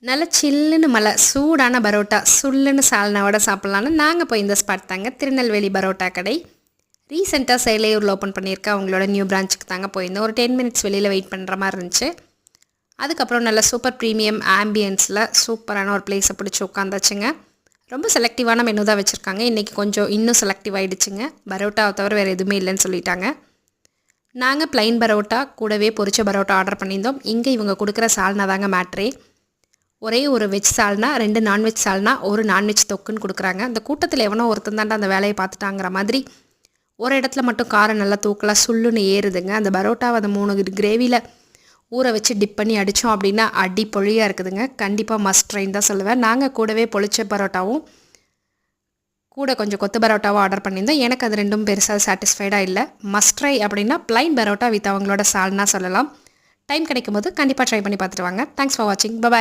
நல்ல சில்லுன்னு மழை சூடான பரோட்டா சுல்லுன்னு சால்னாவோட சாப்பிட்லான்னு நாங்கள் போய் இந்த ஸ்பாட் தாங்க திருநெல்வேலி பரோட்டா கடை. ரீசெண்டாக சேலையூரில் ஓப்பன் பண்ணியிருக்கேன். அவங்களோட நியூ பிரான்ச்சுக்கு தாங்க போயிருந்தோம். ஒரு 10 மினிட்ஸ் வெளியில் வெயிட் பண்ணுற மாதிரி இருந்துச்சு. அதுக்கப்புறம் நல்ல சூப்பர் ப்ரீமியம் ஆம்பியன்ஸில் சூப்பரான ஒரு பிளேஸை பிடிச்சி உட்காந்தாச்சுங்க. ரொம்ப செலக்டிவான மெனு தான் வச்சுருக்காங்க. இன்றைக்கி கொஞ்சம் இன்னும் செலக்டிவ் ஆகிடுச்சுங்க. பரோட்டாவை தவிர வேறு எதுவுமே இல்லைன்னு சொல்லிட்டாங்க. நாங்கள் ப்ளைன் பரோட்டா கூடவே பொரிச்ச பரோட்டா ஆர்டர் பண்ணியிருந்தோம். இங்கே இவங்க கொடுக்குற சால்னா தாங்க மேட்ரே. ஒரே ஒரு வெஜ் சால்னா, 2 நான்வெஜ் சால்னா, ஒரு நான்வெஜ் தொக்குன்னு கொடுக்குறாங்க. அந்த கூட்டத்தில் எவனோ ஒருத்தன் தாண்டா அந்த வேலையை பார்த்துட்டாங்கிற மாதிரி ஒரு இடத்துல மட்டும் காரம் நல்லா தூக்கலாக சுல்லுன்னு ஏறுதுங்க. அந்த பரோட்டாவை அந்த 3 கிரேவியில் ஊற வச்சு டிப் பண்ணி அடித்தோம் அப்படின்னா அடி பொழியாக இருக்குதுங்க. கண்டிப்பாக மஸ்ட் ட்ரைன் தான் சொல்லுவேன். நாங்கள் கூடவே பொளிச்ச பரோட்டாவும் கூட கொஞ்சம் கொத்து பரோட்டாவும் ஆர்டர் பண்ணியிருந்தோம். எனக்கு அது ரெண்டும் பெருசாக சாட்டிஸ்ஃபைடாக இல்லை. மஸ்ட் ட்ரை அப்படின்னா ப்ளைன் பரோட்டா வித் அவங்களோட சால்னா சொல்லலாம். டைம் கிடைக்கும் போது கண்டிப்பாக ட்ரை பண்ணி பார்த்துட்டு வாங்க. தேங்க்ஸ் ஃபார் வாட்சிங். பை.